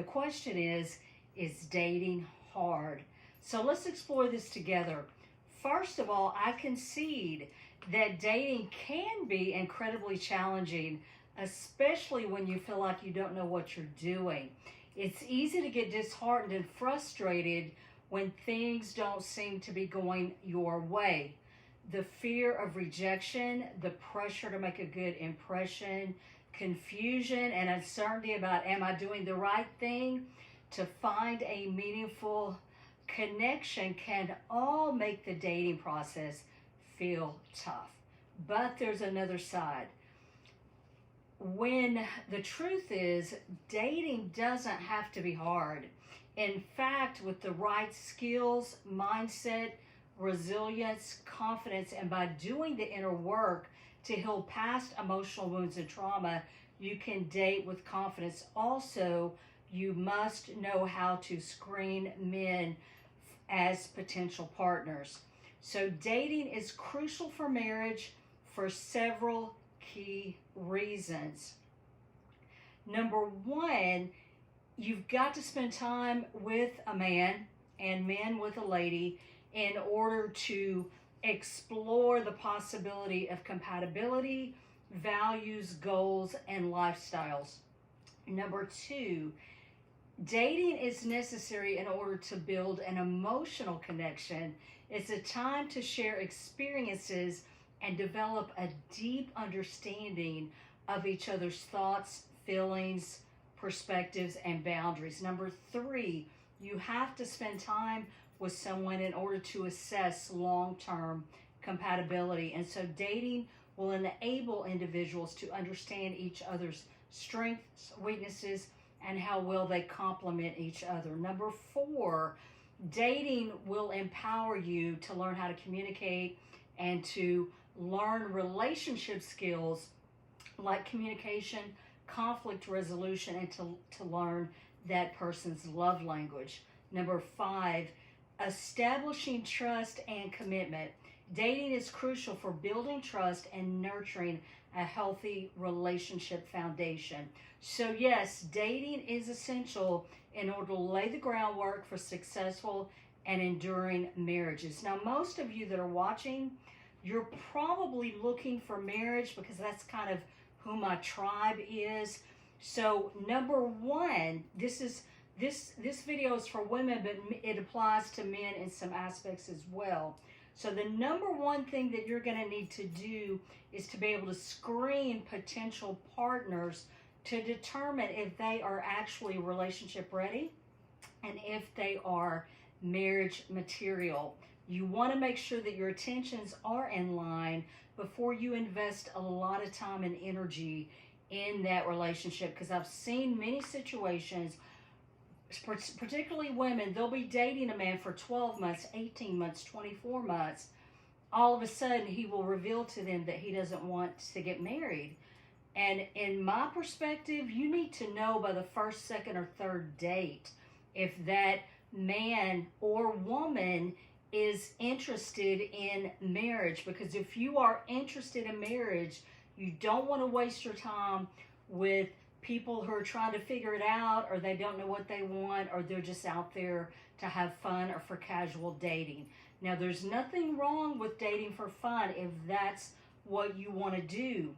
question is dating hard? So let's explore this together. First of all, I concede that dating can be incredibly challenging, especially when you feel like you don't know what you're doing. It's easy to get disheartened and frustrated when things don't seem to be going your way. The fear of rejection, the pressure to make a good impression, confusion and uncertainty about am I doing the right thing to find a meaningful connection can all make the dating process feel tough. But there's another side. When the truth is, dating doesn't have to be hard. In fact, with the right skills, mindset, resilience, confidence, and by doing the inner work to heal past emotional wounds and trauma, you can date with confidence. Also, you must know how to screen men as potential partners. So dating is crucial for marriage for several key reasons. Number one, you've got to spend time with a man and men with a lady in order to explore the possibility of compatibility, values, goals, and lifestyles. Number two, dating is necessary in order to build an emotional connection. It's a time to share experiences and develop a deep understanding of each other's thoughts, feelings, perspectives, and boundaries. Number three, you have to spend time with someone in order to assess long-term compatibility. And so dating will enable individuals to understand each other's strengths, weaknesses, and how well they complement each other. Number four, dating will empower you to learn how to communicate and to learn relationship skills like communication, conflict resolution, and to learn that person's love language. Number five, establishing trust and commitment. Dating is crucial for building trust and nurturing a healthy relationship foundation. So yes, dating is essential in order to lay the groundwork for successful and enduring marriages. Now, most of you that are watching, you're probably looking for marriage because that's kind of who my tribe is. So number one, this video is for women, but it applies to men in some aspects as well. So the number one thing that you're going to need to do is to be able to screen potential partners to determine if they are actually relationship ready and if they are marriage material. You want to make sure that your intentions are in line before you invest a lot of time and energy in that relationship, because I've seen many situations, particularly women, they'll be dating a man for 12 months, 18 months, 24 months. All of a sudden, he will reveal to them that he doesn't want to get married. And in my perspective, you need to know by the first, second, or third date if that man or woman is interested in marriage. Because if you are interested in marriage, you don't want to waste your time with people who are trying to figure it out, or they don't know what they want, or they're just out there to have fun or for casual dating. Now, there's nothing wrong with dating for fun if that's what you want to do.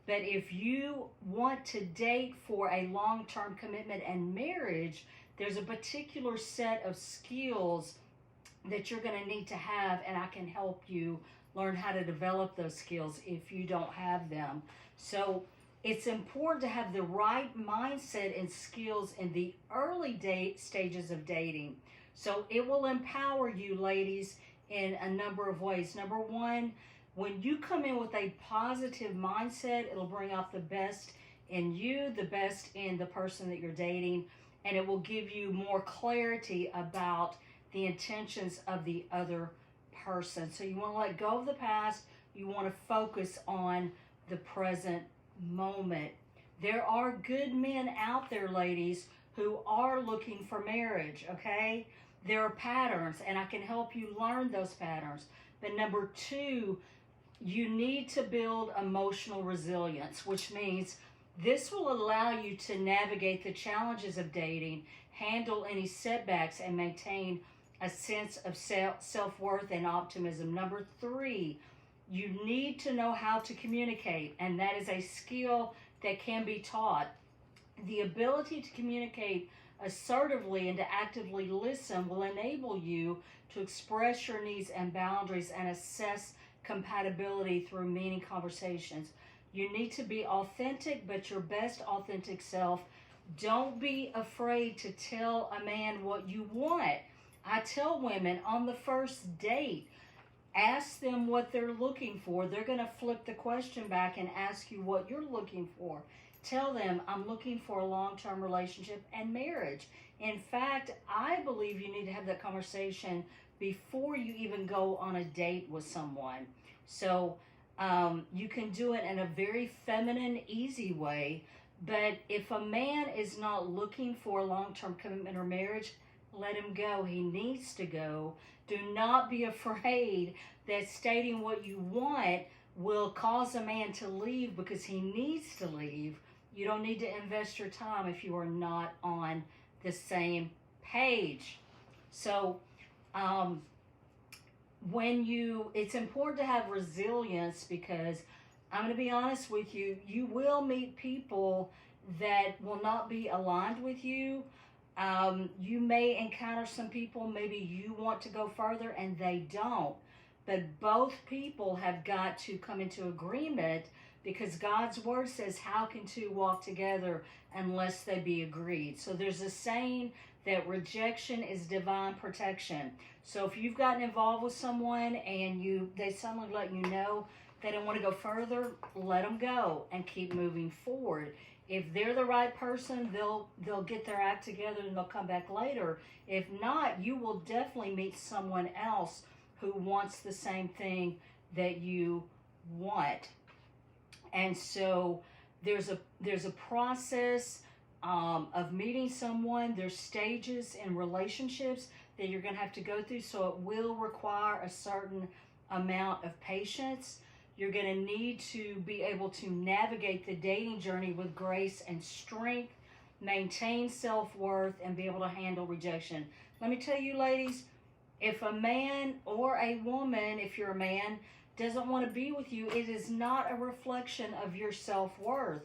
But if you want to date for a long-term commitment and marriage, there's a particular set of skills that you're going to need to have, and I can help you learn how to develop those skills if you don't have them. So it's important to have the right mindset and skills in the early stages of dating. So it will empower you, ladies, in a number of ways. Number one, when you come in with a positive mindset, it'll bring out the best in you, the best in the person that you're dating, and it will give you more clarity about the intentions of the other person. So you want to let go of the past. You want to focus on the present moment. There are good men out there, ladies, who are looking for marriage, okay? There are patterns, and I can help you learn those patterns. But number two, you need to build emotional resilience, which means This will allow you to navigate the challenges of dating, handle any setbacks, and maintain a sense of self-worth and optimism. Number three, you need to know how to communicate, and that is a skill that can be taught. The ability to communicate assertively and to actively listen will enable you to express your needs and boundaries and assess compatibility through meaning conversations. You need to be authentic, but your best authentic self. Don't be afraid to tell a man what you want. I tell women on the first date, ask them what they're looking for. They're going to flip the question back and ask you what you're looking for. Tell them, I'm looking for a long-term relationship and marriage. In fact, I believe you need to have that conversation before you even go on a date with someone. So you can do it in a very feminine, easy way. But if a man is not looking for a long-term commitment or marriage, let him go. He needs to go. Do not be afraid that stating what you want will cause a man to leave because he needs to leave. You don't need to invest your time if you are not on the same page. So, it's important to have resilience, because I'm going to be honest with you, you will meet people that will not be aligned with you. You may encounter some people, maybe you want to go further and they don't. But both people have got to come into agreement, because God's word says, how can two walk together unless they be agreed? So there's a saying that rejection is divine protection. So if you've gotten involved with someone and they suddenly let you know they don't want to go further, let them go and keep moving forward. If they're the right person, they'll get their act together and they'll come back later. If not, you will definitely meet someone else who wants the same thing that you want. And so there's a process of meeting someone. There's stages in relationships that you're going to have to go through. So it will require a certain amount of patience. You're going to need to be able to navigate the dating journey with grace and strength, maintain self-worth, and be able to handle rejection. Let me tell you, ladies, if a man or a woman, if you're a man, doesn't want to be with you, it is not a reflection of your self-worth.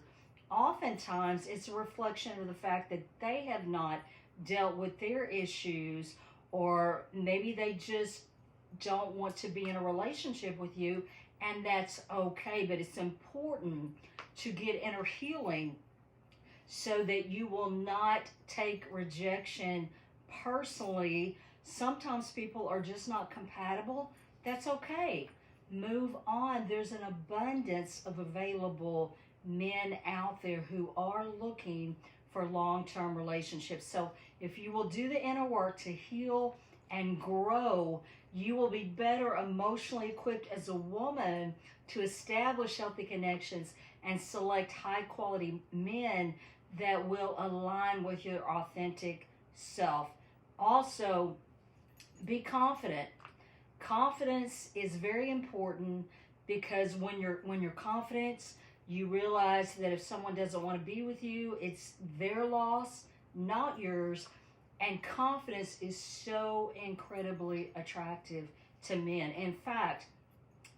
Oftentimes, it's a reflection of the fact that they have not dealt with their issues, or maybe they just don't want to be in a relationship with you, and that's okay. But it's important to get inner healing so that you will not take rejection personally. Sometimes people are just not compatible. That's okay. Move on. There's an abundance of available men out there who are looking for long-term relationships. So if you will do the inner work to heal and grow, you will be better emotionally equipped as a woman to establish healthy connections and select high-quality men that will align with your authentic self. Also, be confident. Confidence is very important, because when you're confident, you realize that if someone doesn't want to be with you, it's their loss, not yours. And confidence is so incredibly attractive to men. In fact,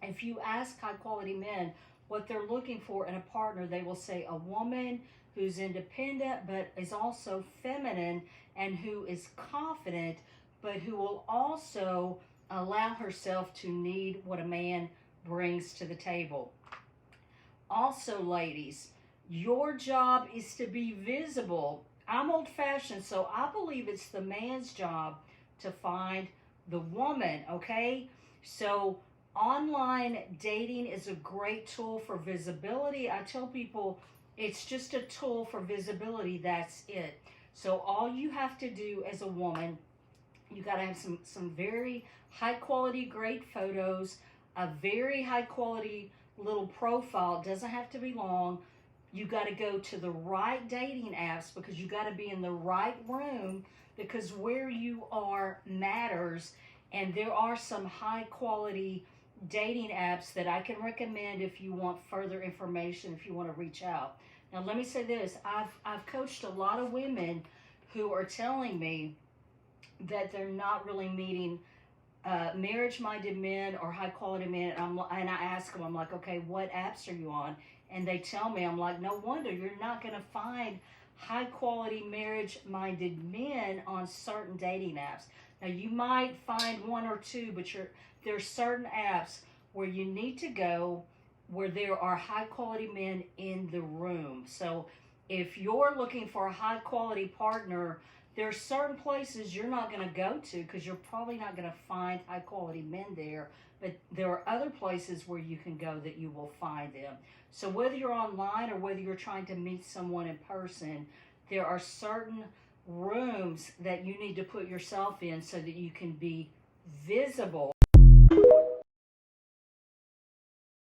if you ask high-quality men what they're looking for in a partner, they will say a woman who's independent but is also feminine, and who is confident but who will also allow herself to need what a man brings to the table. Also, ladies, your job is to be visible. I'm old-fashioned, so I believe it's the man's job to find the woman, okay? So online dating is a great tool for visibility. I tell people it's just a tool for visibility. That's it. So all you have to do as a woman, you got to have some very high quality, great photos, a very high quality little profile. It doesn't have to be long. You got to go to the right dating apps, because you got to be in the right room, because where you are matters. And there are some high quality dating apps that I can recommend if you want further information, if you want to reach out. Now, let me say this. I've coached a lot of women who are telling me that they're not really meeting marriage-minded men or high-quality men. And I ask them, I'm like, okay, what apps are you on? And they tell me, I'm like, no wonder you're not going to find high-quality marriage-minded men on certain dating apps. Now, you might find one or two, but there's certain apps where you need to go where there are high-quality men in the room. So if you're looking for a high-quality partner, there are certain places you're not going to go to because you're probably not going to find high-quality men there. But there are other places where you can go that you will find them. So whether you're online or whether you're trying to meet someone in person, there are certain rooms that you need to put yourself in so that you can be visible